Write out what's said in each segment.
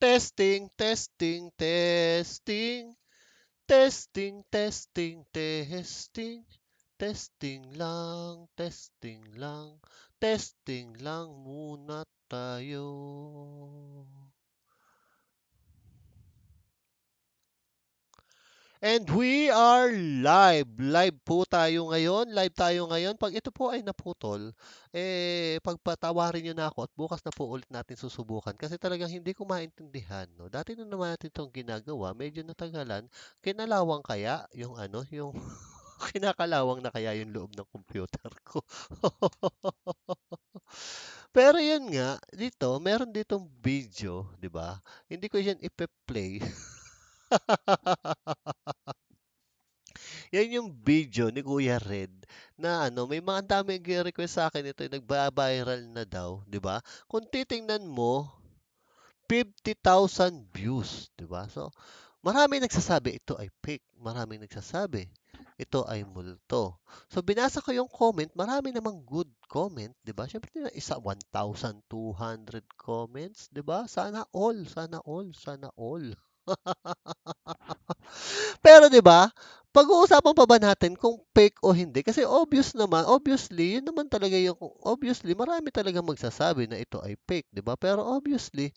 Testing, testing, testing. Testing, testing, testing. Testing lang, testing lang. Testing lang muna tayo. And we are live. Live po tayo ngayon. Live tayo ngayon. Pag ito po ay naputol, pagpatawarin niyo na ako at bukas na po ulit natin susubukan kasi talagang hindi ko maintindihan, no. Dati na naman natin 'tong ginagawa, medyo natagalan. Kinalawang kaya yung ano, yung kinakalawang na kaya yung loob ng computer ko. Pero yun nga, dito, meron ditong video, 'di ba? Hindi ko yan ipe-play. Yan yung video ni Kuya Red na ano, may mga ang daming nagre-request sa akin ito, nagba-viral na daw, 'di ba? Kung titingnan mo, 50,000 views, 'di ba? So, maraming nagsasabi ito ay fake, maraming nagsasabi ito ay multo. So, binasa ko yung comment, marami namang good comment, 'di ba? Syempre isa 1,200 comments, 'di ba? Sana all, sana all, sana all. Pero 'di ba, pag-uusapan pa ba natin kung fake o hindi? Kasi obvious naman, obviously, yun naman talaga yung obviously marami talagang magsasabi na ito ay fake, 'di ba? Pero obviously,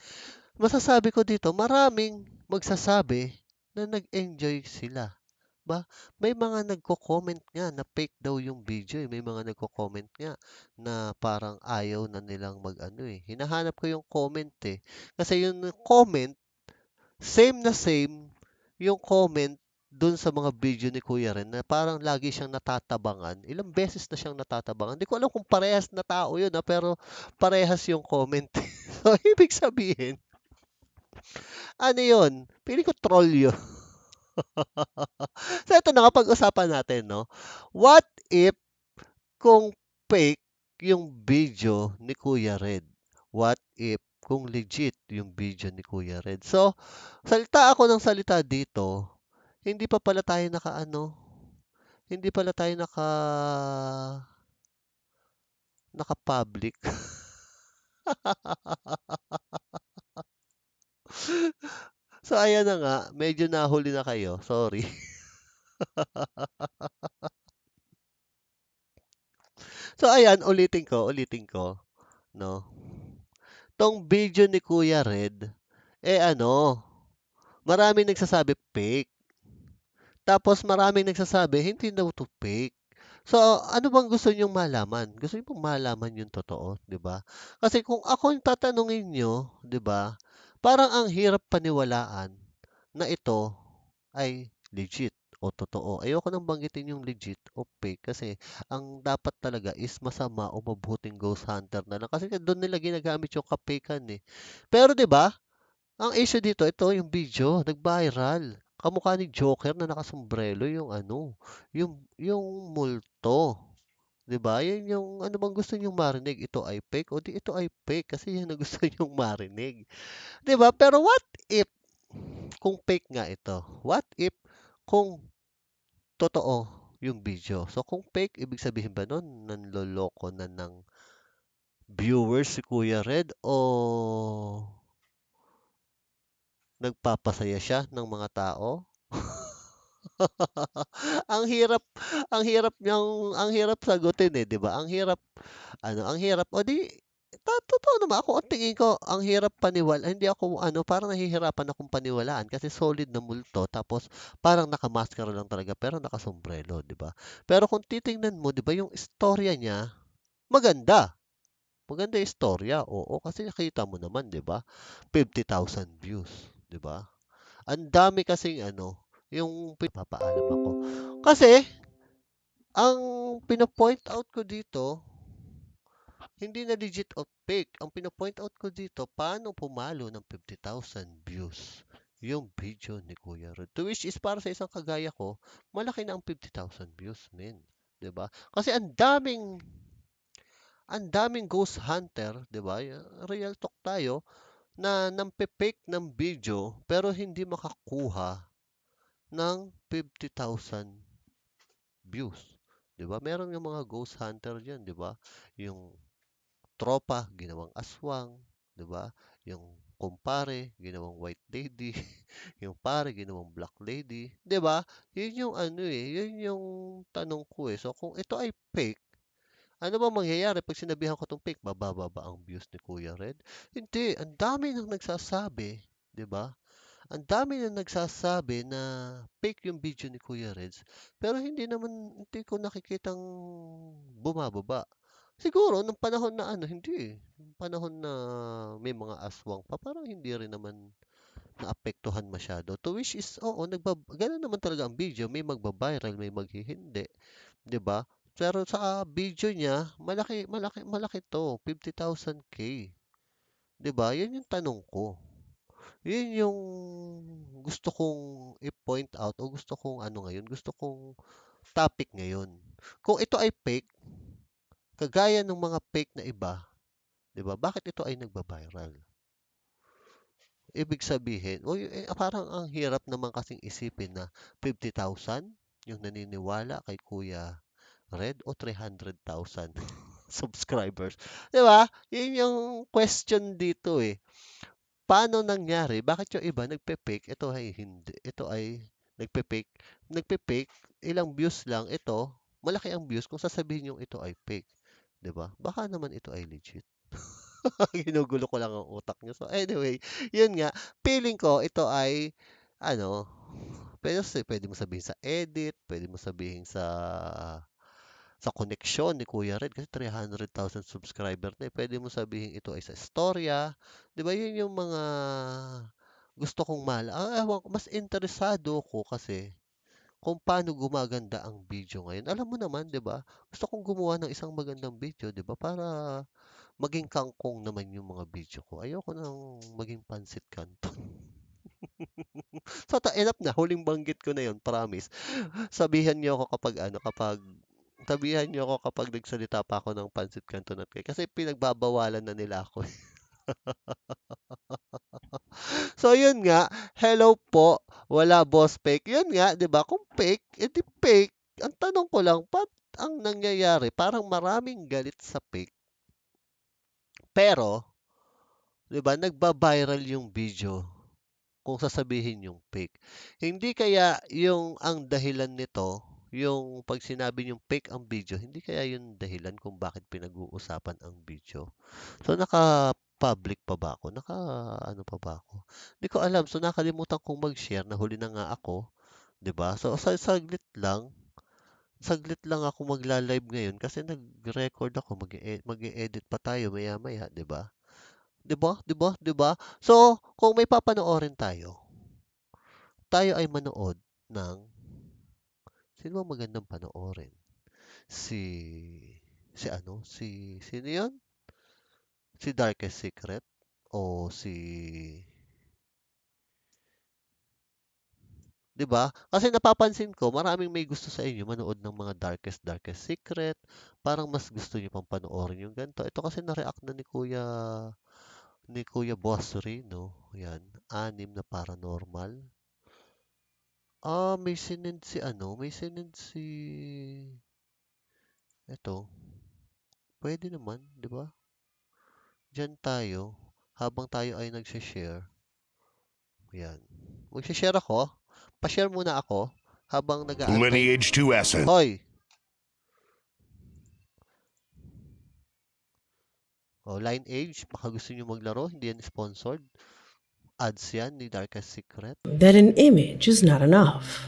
masasabi ko dito, maraming magsasabi na nag-enjoy sila, ba? May mga nagko-comment nga na fake daw yung video, eh. May mga nagko-comment nga na parang ayaw na nilang mag-ano, eh. Hinahanap ko yung comment, eh. Kasi yung comment same yung comment dun sa mga video ni Kuya Ren na parang lagi siyang natatabangan. Ilang beses na siyang natatabangan. Hindi ko alam kung parehas na tao yun, pero parehas yung comment. So, ibig sabihin, ano yun? Pili ko troll yun. So, ito na nga pag-usapan natin, no? What if kung fake yung video ni Kuya Red? What if kung legit yung video ni Kuya Red? So, salita ako ng salita dito, hindi pa pala tayo naka-ano, hindi pala tayo naka-public. So, ayan na nga, medyo nahuli na kayo, sorry. So, ayan, ulitin ko, no? Tong video ni Kuya Red, ano, maraming nagsasabi fake. Tapos maraming nagsasabi, hindi daw 'to fake. So, ano bang gusto niyong malaman? Gusto niyo bang malaman yung totoo, 'di ba? Kasi kung ako yung tatanungin niyo, 'di ba, parang ang hirap paniwalaan na ito ay legit o totoo. Ayoko nang banggitin yung legit o fake kasi ang dapat talaga is masama o mabuting ghost hunter na lang kasi doon nila ginagamit yung kapakean, eh. Pero 'di ba, ang issue dito, ito yung video, nag-viral. Kamukha ni Joker na nakasombrero yung ano, yung multo. 'Di ba? Yun yung ano bang gusto niyong marinig? Ito ay fake o di ito ay fake kasi yun ang gusto niyong marinig. 'Di ba? Pero what if kung fake nga ito? What if kung totoo yung video? So kung fake, ibig sabihin ba nun nanloloko na ng viewers si Kuya Red o nagpapasaya siya ng mga tao? Ang hirap ang hirap sagutin, eh, 'di ba? Ang hirap o di totoo naman ako ang tingin ko ang hirap hindi ako ano, parang nahihirapan akong paniwalaan kasi solid na multo tapos parang nakamaskara lang talaga pero nakasombrero, 'di ba? Pero kung titingnan mo, 'di ba, yung istorya niya maganda. Maganda yung istorya, oo, kasi nakita mo naman, 'di ba? 50,000 views, 'di ba? Ang dami kasing ano, yung pinapaalam ako. Kasi, ang pino-point out ko dito, hindi na legit or fake. Ang pino-point out ko dito, paano pumalo ng 50,000 views yung video ni Kuya Rod. To which is para sa isang kagaya ko, malaki na ang 50,000 views, men. 'Di ba? Kasi ang daming ghost hunter, 'di ba? Real talk tayo na nampe-fake ng video pero hindi makakuha ng 50,000 views, 'di ba? Meron yung mga ghost hunter diyan, 'di ba? Yung tropa ginawang aswang, 'di ba? Yung kumpare, ginawang white lady, yung pare, ginawang black lady, 'di ba? Yun yung ano eh, yun yung tanong ko eh. So kung ito ay fake, ano ba mangyayari pag sinabihan ko tong fake? Bababa ba ang views ni Kuya Red? Hindi, ang dami nang nagsasabi, 'di ba? Ang dami nang nagsasabi na fake yung video ni Kuya Reds, pero hindi ko nakikitang bumababa. Siguro nung panahon na ano, hindi eh. Nung panahon na may mga aswang pa, parang hindi rin naman naapektuhan masyado. To which is, oo, ganun naman talaga ang video. May magba-viral, may maghihindi, 'di ba? Pero sa video niya, malaki, malaki, malaki to, 50,000K. 'Di ba? Yan yung tanong ko. Yun yung gusto kong i-point out o gusto kong ano ngayon, gusto kong topic ngayon. Kung ito ay fake, kagaya ng mga fake na iba, 'di ba? Bakit ito ay nagba-viral? Ibig sabihin, parang ang hirap naman kasing isipin na 50,000 yung naniniwala kay Kuya Red o 300,000 subscribers. 'Di ba? Yun yung question dito eh. Paano nangyari? Bakit yung iba nagpe-fake, ito ay hindi. Ito ay nagpe-fake, nagpe-fake, ilang views lang. Ito, malaki ang views kung sasabihin yung ito ay fake, 'di ba? Baka naman ito ay legit. Ginugulo ko lang ang utak niyo. So anyway, yun nga, feeling ko ito ay ano, pwede mo sabihin sa edit, pwede mo sabihin sa koneksyon ni Kuya Red kasi 300,000 subscriber na eh. Pwede mo sabihin ito ay sa istorya. 'Di ba yun yung mga gusto kong ewan ko, mas interesado ko kasi kung paano gumaganda ang video ngayon. Alam mo naman, 'di ba? Gusto kong gumawa ng isang magandang video, 'di ba? Para maging kangkong naman yung mga video ko. Ayoko nang maging pansit canton. So, enough na. Huling banggit ko na yun, promise. Sabihan niyo ako sabihan niyo ako kapag nagsalita pa ako ng pansit canton at cake kasi pinagbabawalan na nila ako. So yun nga, hello po, wala boss fake. Yun nga, 'di ba? Kung fake, edi fake. Ang tanong ko lang, ang nangyayari? Parang maraming galit sa fake. Pero, 'di ba, nagba-viral yung video kung sasabihin yung fake. Hindi kaya yung ang dahilan nito, yung pag sinabi yung fake ang video, hindi kaya yung dahilan kung bakit pinag-uusapan ang video. So naka-public pa ba ako? Ano pa ba ako? Hindi ko alam. So nakalimutan kong mag-share, nahuli na nga ako, 'di ba? So saglit lang ako magla-live ngayon kasi nag-record ako, mag-e-edit pa tayo maya-maya, 'di ba? 'Di ba? 'Di ba? 'Di ba? So, kung may papanoorin tayo, tayo ay manood ng sino bang magandang panoorin? Si sino 'yon? Si Darkest Secret o si 'di ba? Kasi napapansin ko maraming may gusto sa inyo manood ng mga Darkest Secret, parang mas gusto niyo pang panoorin yung ganito. Ito kasi na-react na ni Kuya Boss Rino, 'yan, 6 na paranormal. May sinend si eto, pwede naman, 'di ba? Diyan tayo, habang tayo ay nagse-share, 'yan. Magse-share ako, pa-share muna ako habang nag-aantay. Lineage to Essence. Hoy! Lineage, baka gusto niyo maglaro, hindi yan sponsored. Ads yan ni Darkest Secret. That an image is not enough.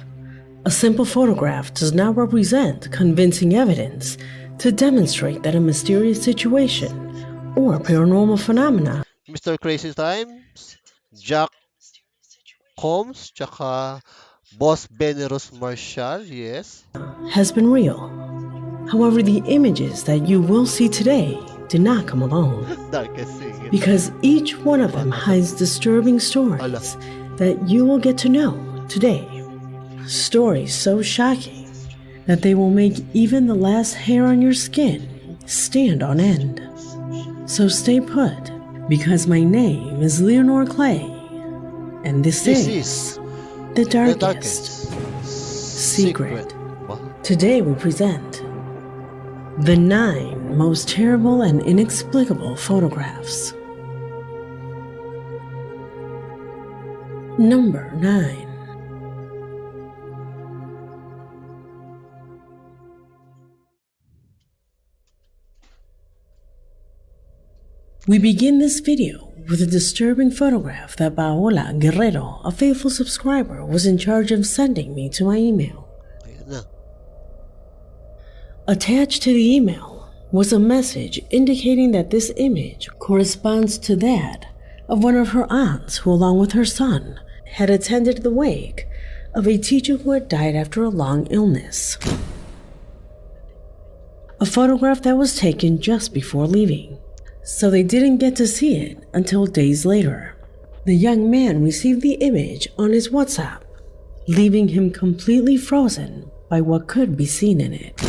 A simple photograph does not represent convincing evidence to demonstrate that a mysterious situation or paranormal phenomena Mr. Crazy Times, Jack Combs, tsaka Boss Beneros Marshall, yes. has been real. However, the images that you will see today did not come alone, Darkest Secret. because each one of them hides disturbing stories that you will get to know today. Stories so shocking that they will make even the last hair on your skin stand on end. So stay put, because my name is Leonore Clay, and this is The Darkest Secret. Wow. Today we present the 9 most terrible and inexplicable photographs. Number 9. We begin this video with a disturbing photograph that Paola Guerrero, a faithful subscriber, was in charge of sending me to my email. Ayan na. Attached to the email was a message indicating that this image corresponds to that of one of her aunts who, along with her son, had attended the wake of a teacher who had died after a long illness. A photograph that was taken just before leaving, so they didn't get to see it until days later. The young man received the image on his WhatsApp, leaving him completely frozen by what could be seen in it.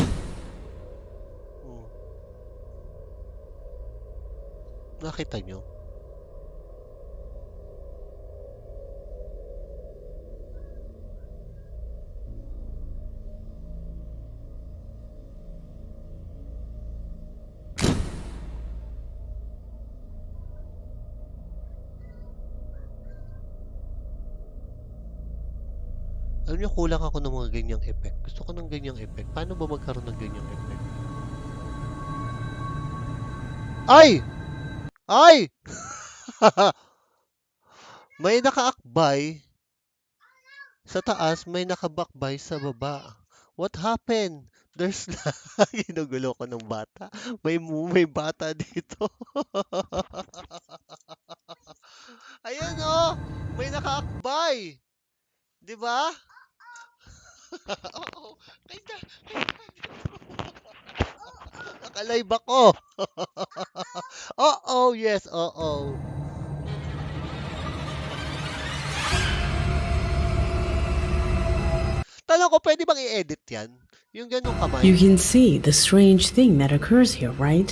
Nakita nyo? Alam nyo, kulang ako ng mga ganyang effect. Gusto ko ng ganyang effect. Paano ba magkaroon ng ganyang effect? Ay! Ay! May nakaakbay sa taas, may nakabakbay sa baba. What happened? There's ginugulo ko ng bata. May bata dito. Ayan oh, may nakaakbay. 'Di ba? Oo. Kaya nakalive ako. Oo, yes, oo. Tanong ko, pwede bang i-edit yan? Yung ganong kamay. You can see the strange thing that occurs here, right?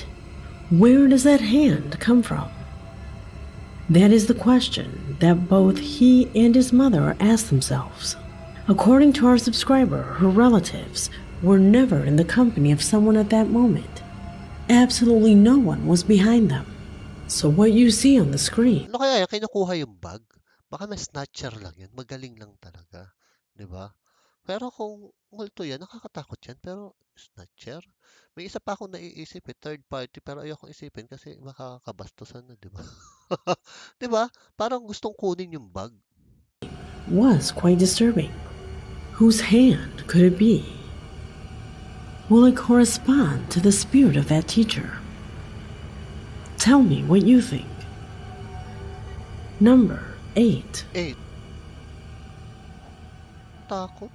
Where does that hand come from? That is the question that both he and his mother asked themselves. According to our subscriber, her relatives were never in the company of someone at that moment. Absolutely no one was behind them. So what you see on the screen. Ano kaya yan? Kinukuha yung bag? Baka may snatcher lang yan. Magaling lang talaga. 'Di ba? Pero kung multo yan, nakakatakot yan. Pero snatcher? May isa pa akong naiisip eh, third party. Pero ayokong isipin kasi baka kabastusan na, 'di ba? 'Di ba? Parang gustong kunin yung bag. Was quite disturbing. Whose hand could it be? Will it correspond to the spirit of that teacher? Tell me what you think. Number 8. 8. Takot.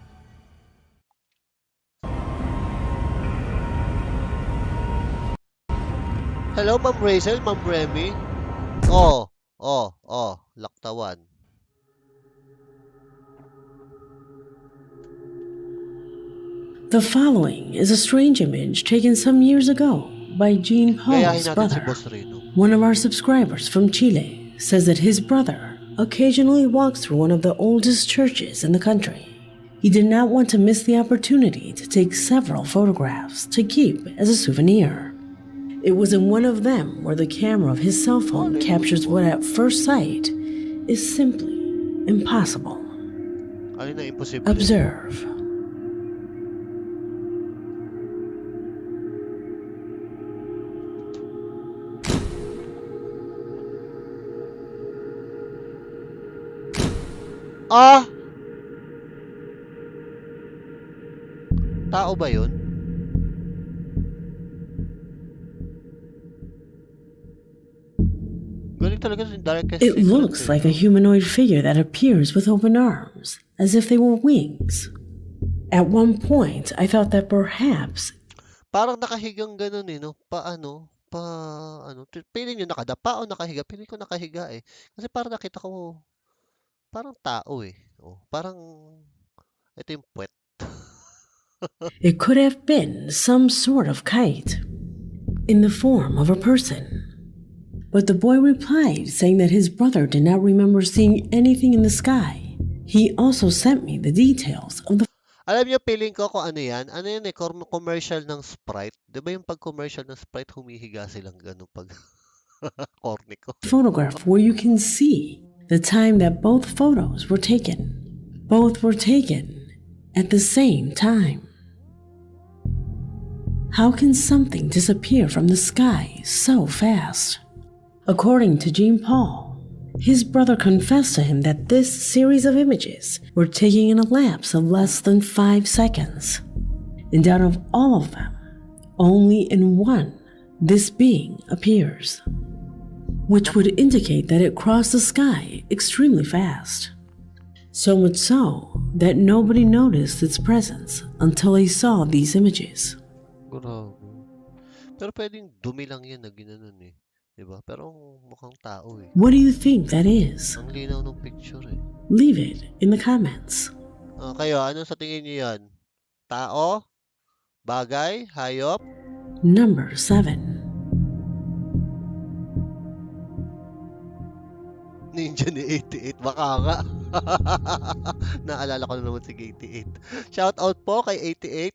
Hello, Ma'am Rachel, Ma'am Remy. Laktawan. The following is a strange image taken some years ago by Jean Gayahin Paul's natin si brother. Boss Reno. One of our subscribers from Chile says that his brother occasionally walks through one of the oldest churches in the country. He did not want to miss the opportunity to take several photographs to keep as a souvenir. It was in one of them where the camera of his cell phone captures what at first sight is simply impossible. Alin na imposible? Observe. Ah! Tao ba yun? Galing talaga sa darkest It secret looks eh. like a humanoid figure that appears with open arms, as if they were wings. At one point, I thought that perhaps Parang nakahigang ganun eh, no? Piling nyo nakadapa o nakahiga? Piling ko nakahiga eh. Kasi parang nakita ko, parang tao eh. Oh, parang, ito yung puwet. it could have been some sort of kite in the form of a person. But the boy replied, saying that his brother did not remember seeing anything in the sky. He also sent me the details of the Alam nyo, piling ko kung ano yan? Ano yun eh, commercial ng Sprite. Di ba yung pag-commercial ng Sprite, humihiga silang ganun pag corny ko. photograph where you can see the time that both photos were taken. Both were taken at the same time. How can something disappear from the sky so fast? According to Jean Paul, his brother confessed to him that this series of images were taken in a lapse of less than 5 seconds. And out of all of them, only in one this being appears, which would indicate that it crossed the sky extremely fast. So much so that nobody noticed its presence until they saw these images. Grabe. Pero pwedeng dumi lang yan na ginanon eh. Diba? Pero mukhang tao eh. What do you think that is? Ang linaw ng picture eh. Leave it in the comments. Kayo, ano sa tingin niyo yan? Tao? Bagay? Hayop? Number 7. Ninja ni 88. Baka nga. Naalala ko na naman si 88. Shout out po kay 88.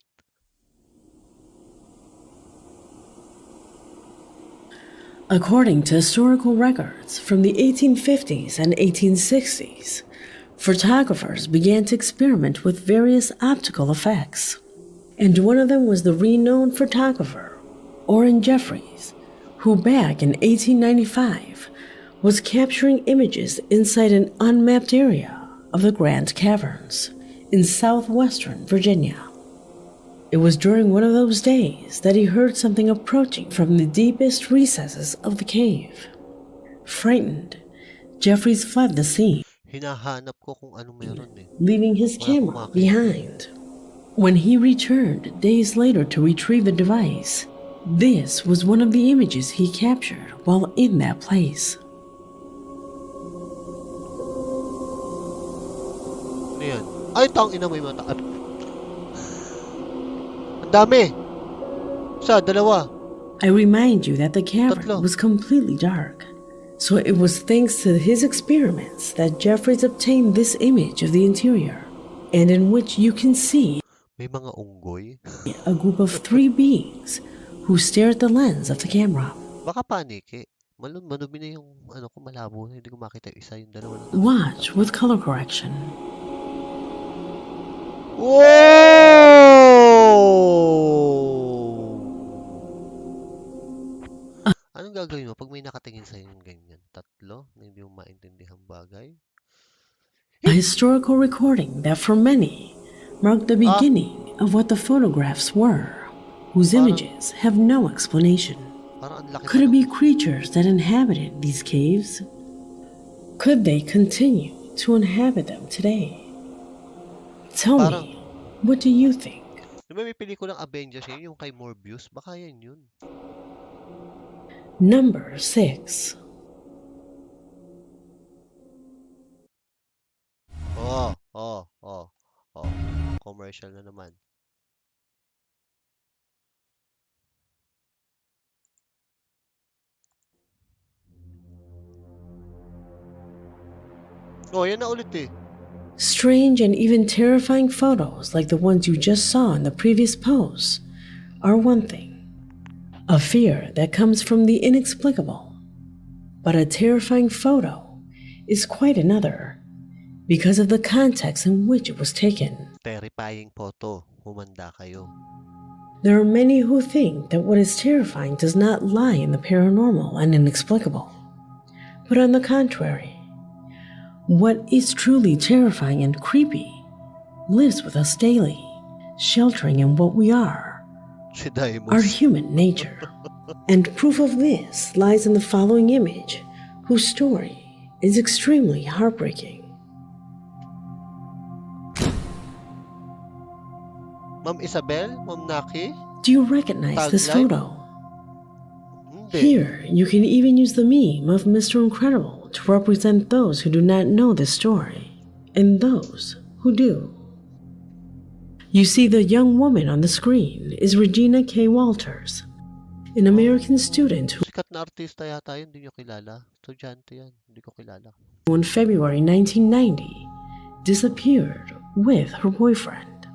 According to historical records from the 1850s and 1860s, photographers began to experiment with various optical effects. And one of them was the renowned photographer, Orrin Jeffries, who back in 1895 was capturing images inside an unmapped area of the Grand Caverns in southwestern Virginia. It was during one of those days that he heard something approaching from the deepest recesses of the cave. Frightened, Jeffries fled the scene, Hinahanap ko kung ano meron eh. leaving his camera behind. When he returned days later to retrieve the device, this was one of the images he captured while in that place. Ano yan? Ay, tangina mo yung mata. Ang dami! Isa, dalawa. I remind you that the cavern Tatlo. was completely dark, so it was thanks to his experiments that Jeffries obtained this image of the interior, and in which you can see May mga unggoy. a group of 3 beings who stare at the lens of the camera. Baka paniki. Manumi na yung ano ko, malabo na. Hindi ko makita yung isa, yung dalawa na. Watch with color correction. Whoa! Anong gagawin mo pag may nakatingin sa'yo yung ganyan? Tatlo na hindi mo maintindihan bagay? A historical recording that for many marked the beginning of what the photographs were, whose images have no explanation. Parang ang laki Could it na be creatures that inhabited these caves? Could they continue to inhabit them today? Tell me, what do you think? Diba may pelikulang Avengers yun, yung kay Morbius? Baka yan yun. Number 6. Commercial na naman. Yan na ulit eh. Strange and even terrifying photos like the ones you just saw in the previous post are one thing. A fear that comes from the inexplicable. But a terrifying photo is quite another because of the context in which it was taken. Terrifying photo. Humanda kayo. There are many who think that what is terrifying does not lie in the paranormal and inexplicable, but on the contrary, what is truly terrifying and creepy lives with us daily, sheltering in what we are, our human nature. And proof of this lies in the following image, whose story is extremely heartbreaking. Ma'am Isabel? Ma'am Naki? Do you recognize this Tagline? photo? Hindi. Here, you can even use the meme of Mr. Incredible to represent those who do not know this story, and those who do. You see, the young woman on the screen is Regina K. Walters, an American student who Sikat na artista yata yun, hindi nyo kilala. Estudyante yan, hindi ko kilala. in February 1990 disappeared with her boyfriend.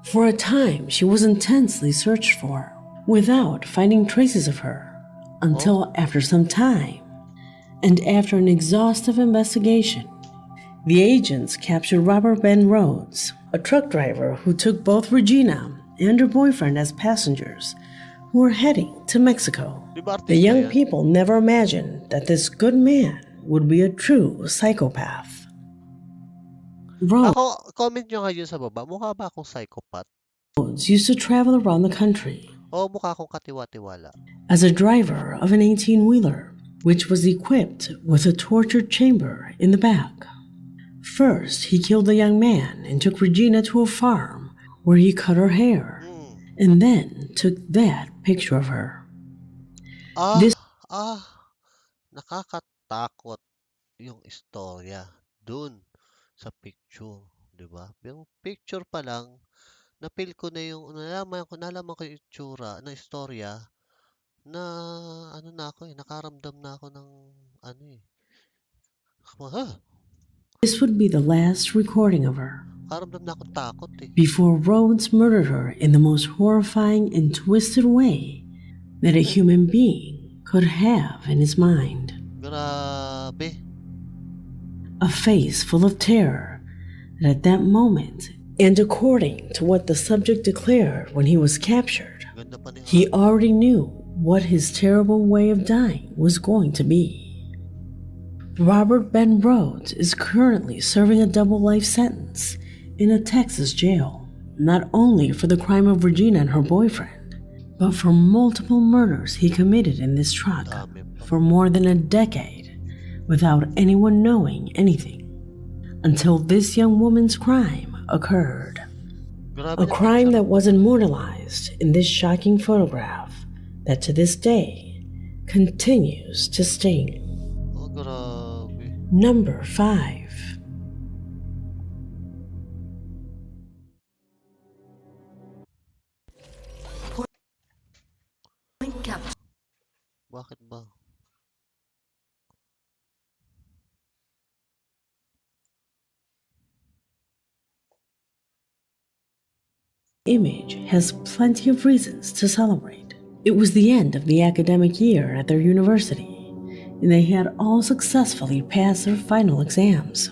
For a time, she was intensely searched for, without finding traces of her, until after some time, And after an exhaustive investigation, the agents captured Robert Ben Rhodes, a truck driver who took both Regina and her boyfriend as passengers who were heading to Mexico. Di ba The artista young yan? people never imagined that this good man would be a true psychopath. Rhodes Ako, comment nyo ngayon sa baba, mukha ba akong psychopath? used to travel around the country O mukha akong katiwa-tiwala? as a driver of an 18-wheeler, which was equipped with a torture chamber in the back. First, he killed the young man and took Regina to a farm where he cut her hair, and then took that picture of her. Ah, This nakakatakot yung istorya dun sa picture, 'di ba? Yung picture pa lang, na-feel ko na yung nalaman ko yung itsura ng istorya na ano na ako nakaramdam na ako ng ano ha? this would be the last recording of her Nakaramdam na akong takot before Rhodes murdered her in the most horrifying and twisted way that a human being could have in his mind. Grabe. A face full of terror that at that moment, and according to what the subject declared when he was captured, Ganda pa ni he already knew what his terrible way of dying was going to be. Robert Ben Rhodes is currently serving a double life sentence in a Texas jail, not only for the crime of Regina and her boyfriend, but for multiple murders he committed in this truck Dami pa. for more than a decade without anyone knowing anything until this young woman's crime occurred. Grabe A na crime picture. that was immortalized in this shocking photograph that to this day continues to sting. Oh, grabe. Number 5. Bakit ba? Image has plenty of reasons to celebrate. It was the end of the academic year at their university, and they had all successfully passed their final exams.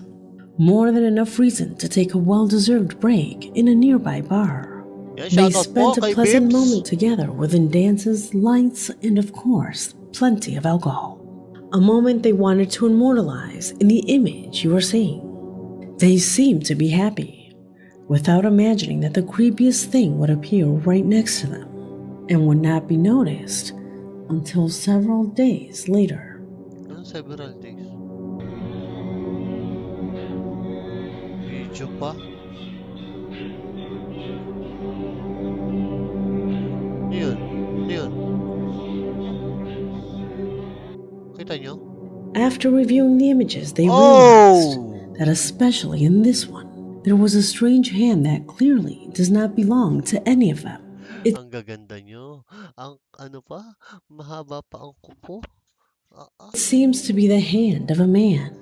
More than enough reason to take a well-deserved break in a nearby bar. Yan, They shoutout spent po a kay pleasant Bibbs. moment together within dances, lights, and of course, plenty of alcohol. A moment they wanted to immortalize in the image you are seeing. They seemed to be happy, without imagining that the creepiest thing would appear right next to them and would not be noticed until several days later. Several days. Video pa. Yun. Yun. Kita nyo? After reviewing the images, they realized Oh! that especially in this one, there was a strange hand that clearly does not belong to any of them. It Ang gaganda nyo. Ang ano pa? Mahaba pa ang kuko. seems to be the hand of a man,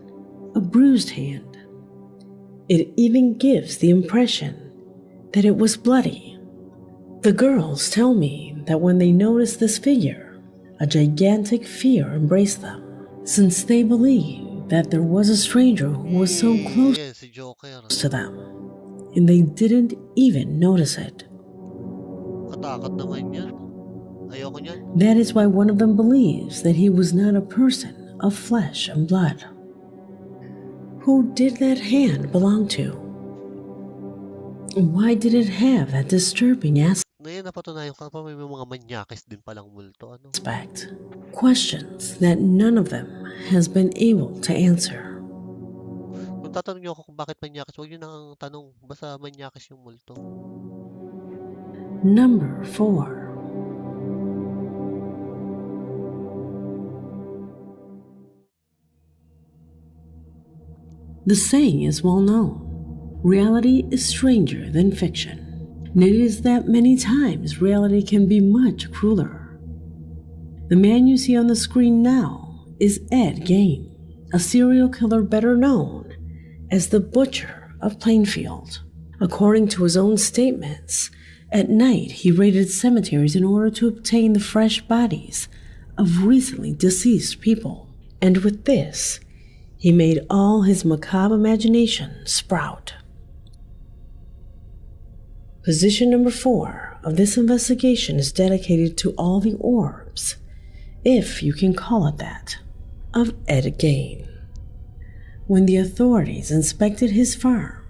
a bruised hand. It even gives the impression that it was bloody. The girls tell me that when they noticed this figure, a gigantic fear embraced them, since they believed that there was a stranger who was so close Yan, si Joker. to them, and they didn't even notice it. Katakot naman yan. Ayoko niyan. That is why one of them believes that he was not a person of flesh and blood. Who did that hand belong to? Why did it have that disturbing Ngayon napatunayan ko pa may mga manyakis din palang multo. Ano? aspect? Questions that none of them has been able to answer. Kung tatanong niyo ako kung bakit manyakis, huwag niyo nang tanong. Basta manyakis yung multo. Number 4. The saying is well known. Reality is stranger than fiction. And it is that many times reality can be much crueler. The man you see on the screen now is Ed Gein, a serial killer better known as the Butcher of Plainfield. According to his own statements, at night he raided cemeteries in order to obtain the fresh bodies of recently deceased people. And with this, he made all his macabre imagination sprout. Position number 4 of this investigation is dedicated to all the orbs, if you can call it that, of Ed Gain. When the authorities inspected his farm,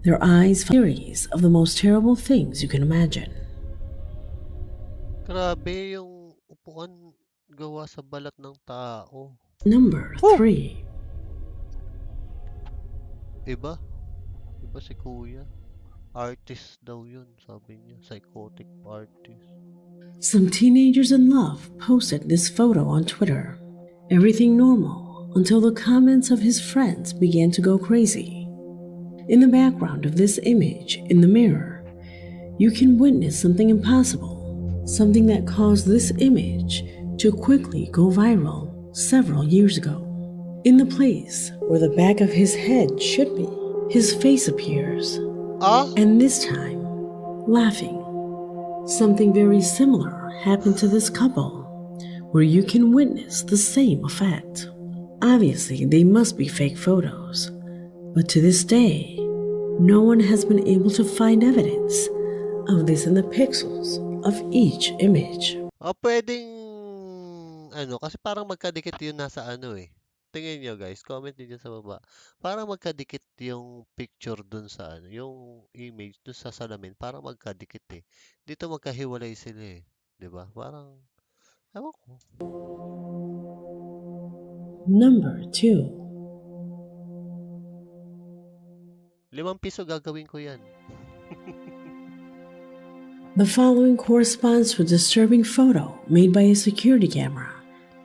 their eyes found a series of the most terrible things you can imagine. Grabe yung upuan gawa sa balat ng tao. Number Woo! 3. Iba? Iba si Kuya. Artist daw yun, sabi niya. Psychotic artist. Some teenagers in love posted this photo on Twitter. Everything normal until the comments of his friends began to go crazy. In the background of this image, in the mirror, you can witness something impossible, something that caused this image to quickly go viral several years ago. In the place where the back of his head should be, his face appears, and this time, laughing. Something very similar happened to this couple, where you can witness the same effect. Obviously, they must be fake photos, but to this day, no one has been able to find evidence of this in the pixels of each image. Pwedeng, kasi parang magkadikit yun nasa Tingin nyo guys, comment din dyan sa baba. Parang magkadikit yung picture dun sa yung image dun sa salamin, parang magkadikit eh. Dito magkahiwalay sila eh. 'Di ba? Parang, ewan ko. Number 2. 5 piso gagawin ko yan. The following corresponds to a disturbing photo made by a security camera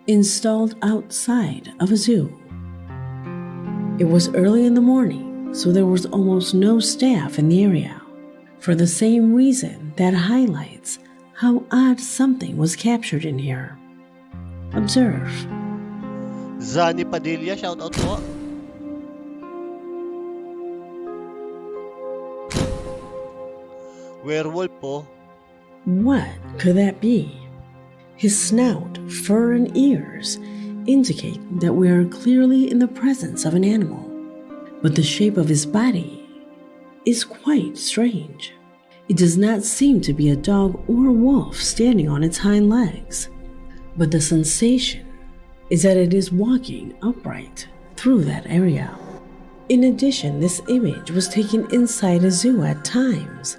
installed outside of a zoo. It was early in the morning, so there was almost no staff in the area. For the same reason, that highlights how odd something was captured in here. Observe. Zani Padilla, shout out po. Werewolf po. What could that be? His snout, fur, and ears indicate that we are clearly in the presence of an animal, but the shape of his body is quite strange. It does not seem to be a dog or a wolf standing on its hind legs, but the sensation is that it is walking upright through that area. In addition, this image was taken inside a zoo at times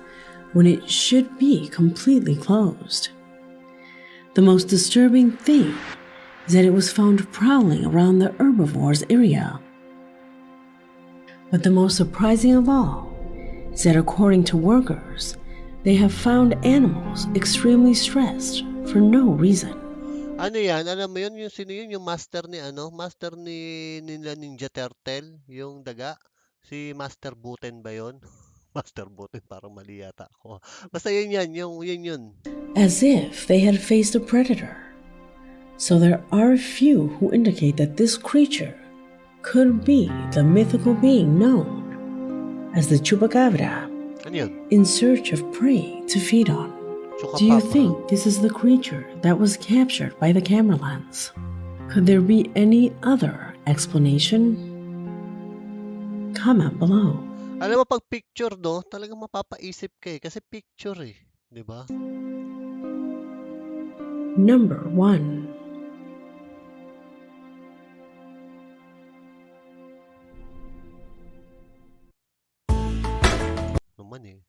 when it should be completely closed. The most disturbing thing is that it was found prowling around the herbivores area. But the most surprising of all is that according to workers, they have found animals extremely stressed for no reason. Ano yan? Alam mo yun? Yung sino yun? Yung master ni Master nila Ninja Turtle? Yung daga? Si Master Buten ba yun? Master Buten, parang mali yata ako. Basta yun. As if they had faced a predator. So there are a few who indicate that this creature could be the mythical being known as the Chupacabra, Ano yun? in search of prey to feed on. Do you think this is the creature that was captured by the camera lens? Could there be any other explanation? Comment below. Alam mo, pag picture talagang mapapaisip ka eh. Kasi picture eh. Di ba? Number 1. Naman eh.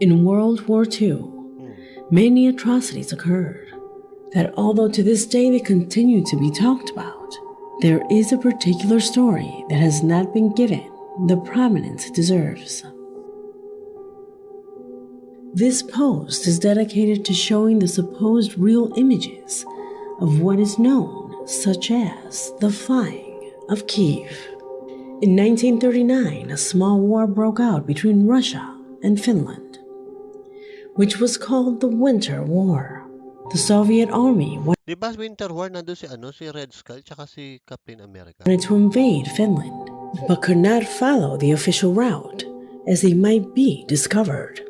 In World War II, many atrocities occurred that although to this day they continue to be talked about, there is a particular story that has not been given the prominence it deserves. This post is dedicated to showing the supposed real images of what is known, such as the flying of Kiev. In 1939, a small war broke out between Russia and Finland, which was called the Winter War. The Soviet army 'Di ba Winter War nandun si ano, si Red Skull tsaka si Captain America? wanted to invade Finland, but could not follow the official route as they might be discovered.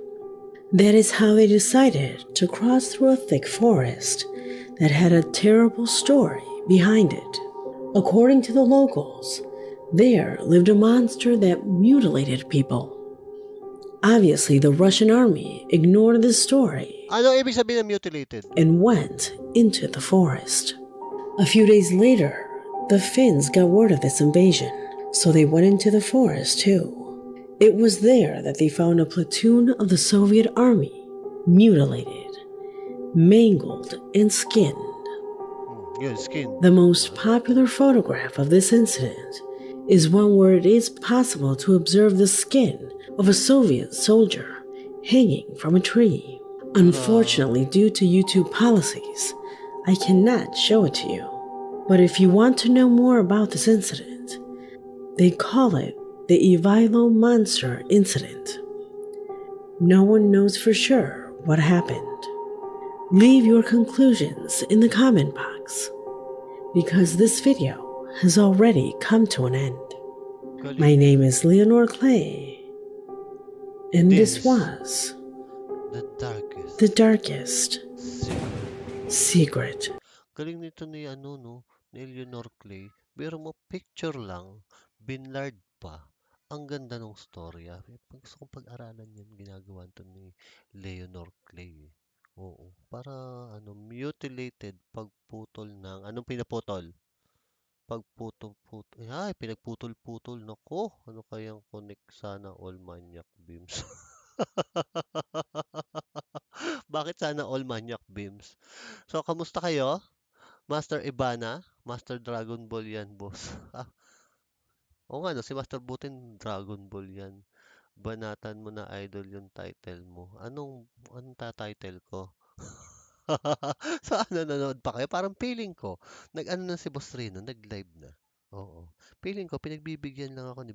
That is how they decided to cross through a thick forest that had a terrible story behind it. According to the locals, there lived a monster that mutilated people. Obviously, the Russian army ignored this story Ano ibig sabihin ng mutilated? and went into the forest. A few days later, the Finns got word of this invasion, so they went into the forest too. It was there that they found a platoon of the Soviet army, mutilated, mangled, and skinned. Yun, skin. The most popular photograph of this incident is one where it is possible to observe the skin of a Soviet soldier hanging from a tree. Unfortunately, due to YouTube policies, I cannot show it to you. But if you want to know more about this incident, they call it the Ivilo Monster Incident. No one knows for sure what happened. Leave your conclusions in the comment box, because this video has already come to an end. My Galing. name is Leonore Clay, and this This. was The darkest The Darkest secret. Secret. Galing nito ni ano no, ni Eleanor Clay. Pero mo picture lang, binlard pa. Ang ganda ng storya. Gusto kong pag-aralan yan, ginagawa to ni Leonor Clay. Oo. Para ano, mutilated pagputol ng, anong pinaputol? Pagputol-putol. Ay, pinagputol-putol. Nako, ano kayang connect sana all maniac beams? Bakit sana all maniac beams? So, kamusta kayo? Master Ibana? Master Dragon Ball yan, boss. Ah, oo nga, no, si Master Butin, Dragon Ball yan. Banatan mo na idol yung title mo. Anong ta-title ko? Sa ano, nanonood pa kayo? Parang feeling ko, nag-ano na si Boss Rino, nag-live na. Oo. Feeling ko, pinagbibigyan lang ako ni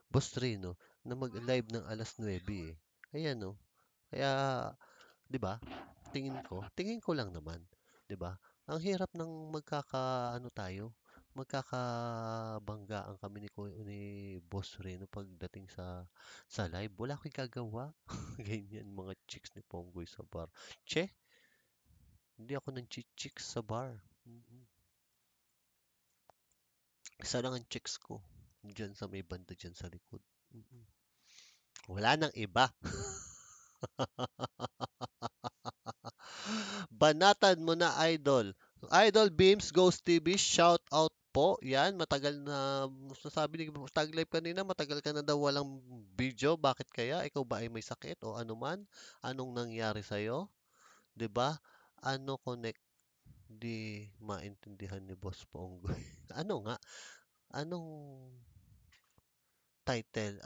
Boss Rino na mag-live ng alas 9 eh. Ayan, no. Kaya, 'di ba? Tingin ko lang naman, 'di ba? Ang hirap ng magkakaano tayo, magkakabanggaan kami ni Boss Reno pagdating sa live. Wala akong gagawa. Ganyan mga chicks ni Pongboy sa bar. Che, hindi ako ng chicks sa bar. Mm. Isa lang ang chicks ko. Diyan sa may banda diyan sa likod. Mm. Wala nang iba. Banatan mo na idol. Idol Beams Ghost TV, shout out po. Yan, matagal na, sasabi ni Tag Live kanina, matagal ka na daw walang video. Bakit kaya? Ikaw ba ay may sakit o ano man? Anong nangyari sa'yo? 'Di ba? Ano connect? Di maintindihan ni Boss Ponggoy. Ano nga? Anong title?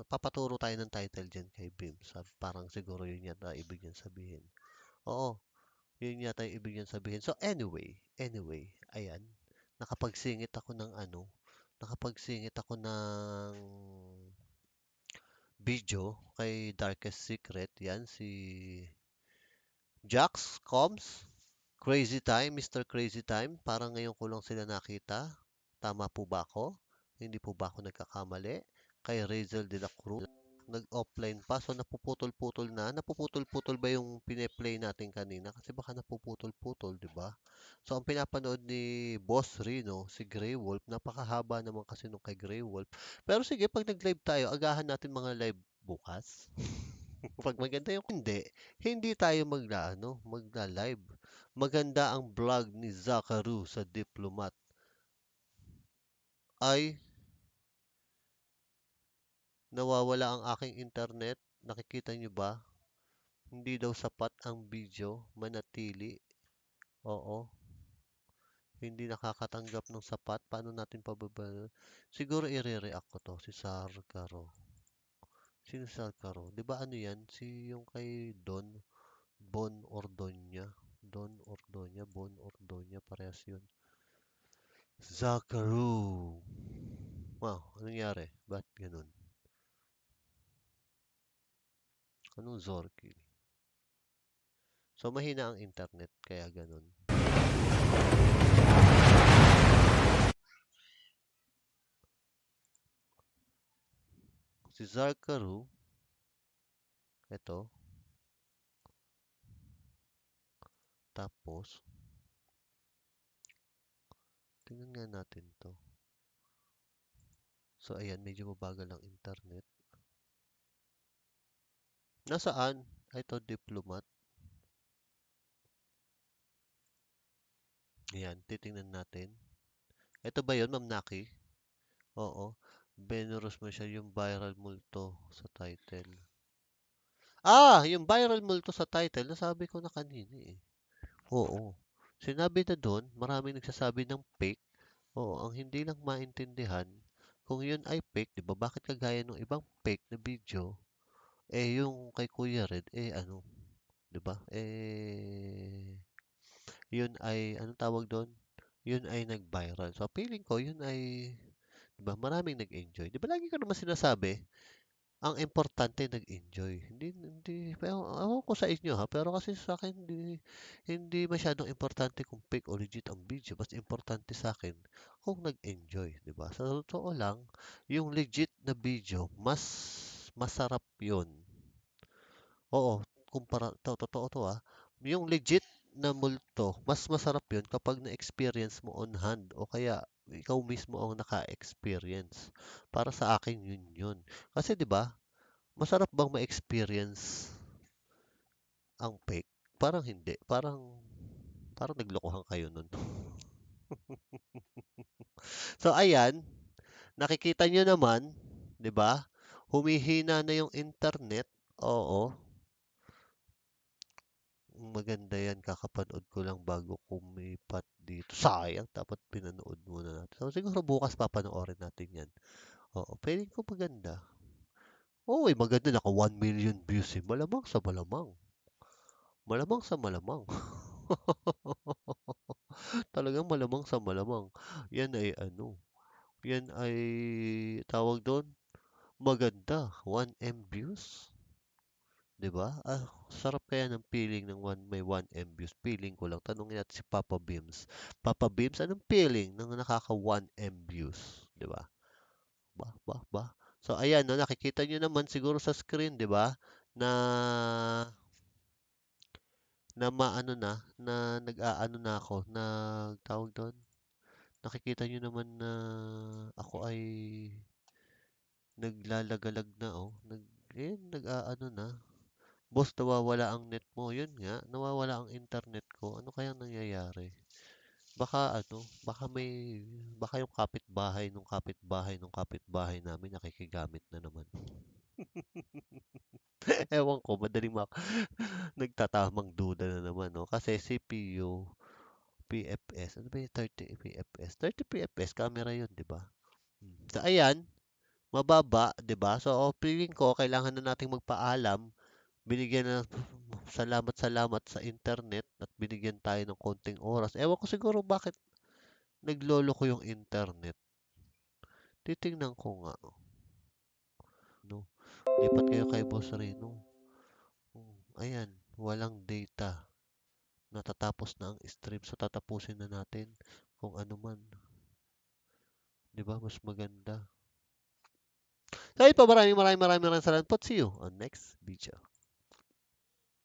Papaturo tayo ng title dyan kay Beams. Parang siguro yun yata ibig niyan sabihin. Oo, yun yata yung ibig niyang sabihin. So anyway, ayan, nakapagsingit ako ng ano, nakapagsingit ako ng video kay Darkest Secret. Yan, si Jax Combs, Crazy Time, Mr. Crazy Time. Parang ngayon ko lang sila nakita. Tama po ba ako? Hindi po ba ako nagkakamali? Kay Razel de la Cruz. Nag-offline pa, so napuputol-putol na. Napuputol-putol ba yung pine-play natin kanina? Kasi baka napuputol-putol, di ba? So, ang pinapanood ni Boss Rino, si Grey Wolf, napakahaba naman kasi nung kay Grey Wolf. Pero sige, pag nag-live tayo, agahan natin mga live bukas. Pag maganda yung hindi tayo magla-live. Maganda ang vlog ni Zakaru sa Diplomat. Ay, nawawala ang aking internet. Nakikita nyo ba? Hindi daw sapat ang video, manatili. Oo, hindi nakakatanggap ng sapat. Paano natin pababa? Siguro i-react ko to, si Sarkaro. Sino Sarkaro? Di ba ano yan? Si yung kay Bon Ordonya. Bon Ordonya, parehas yun. Zakaru. Wow, anong nangyari? Ba't ganun? Anong Zorki? So, mahina ang internet, kaya ganun. Si Zarkaru, ito, tapos, tingnan nga natin to. So, ayan, medyo mabagal ang internet. Nasaan? Ito, diplomat. Ayan, titingnan natin. Ito ba yun, Ma'am Naki? Oo. Belarus mo siya yung viral multo sa title. Yung viral multo sa title, nasabi ko na kanina eh. Oo. Sinabi na doon, maraming nagsasabi ng fake. Oo, ang hindi lang maintindihan, kung yun ay fake, di ba? Bakit kagaya ng ibang fake na video, yung kay Kuya Red, ano, di ba? Yun ay, anong tawag doon? Yun ay nag-viral. So, feeling ko, yun ay, di ba? Maraming nag-enjoy. Di ba lagi ko naman sinasabi, ang importante nag-enjoy. Hindi, pero ewan ko sa inyo ha, pero kasi sa akin hindi masyadong importante kung fake o legit ang video. Mas importante sa akin kung nag-enjoy, 'di ba? Sa totoo lang, yung legit na video, mas masarap 'yon. Oo, totoo to ah. Yung legit na multo, mas masarap 'yon kapag na-experience mo on hand o kaya ikaw mismo ang naka-experience. Para sa akin yun. Kasi 'di ba, masarap bang ma-experience ang fake? Parang hindi. Parang naglokohan kayo nun. So ayan, nakikita nyo naman, 'di ba? Humihina na yung internet. Oo, maganda yan. Kakapanood ko lang bago kumipat dito. Sayang, dapat pinanood muna natin. So siguro bukas papanoorin natin yan. Oo, feeling ko maganda. Oo, maganda. Naka 1 million views eh. Malamang sa malamang. Malamang sa malamang. Talagang malamang sa malamang. Yan ay ano, yan ay tawag doon, maganda. 1M views, 'di ba? Sarap kaya ng feeling ng may 1M views. Feeling ko lang. Tanungin natin si Papa Beams. Papa Beams, anong feeling ng nakaka 1M views, 'di ba? Ba. So ayan, no, nakikita nyo naman siguro sa screen, 'di ba? Na na maano na nag-aano na ako, tawag doon. Nakikita nyo naman na ako ay naglalagalag na, oh. Nag-aano na. Boss, nawawala ang net mo. Yun nga, nawawala ang internet ko. Ano kayang nangyayari? Baka ano, baka yung kapitbahay namin nakikigamit na naman. Ewan ko, nagtatamang duda na naman, no? Kasi CPU, PFS, ano ba yung 30 PFS? 30 PFS, camera yun, di ba? So, ayan, mababa, 'di ba? So, feeling ko kailangan na nating magpaalam. Binigyan na salamat sa internet at binigyan tayo ng konting oras. Ewan ko siguro bakit naglolo ko yung internet. Titingnan ko nga. No. Lipat kayo kay Boss Reno. Ayan, walang data. Natatapos na ang stream. So, tatapusin na natin kung ano man. 'Di ba? Mas maganda. So, ayun po, maraming salamat po. See you on next video.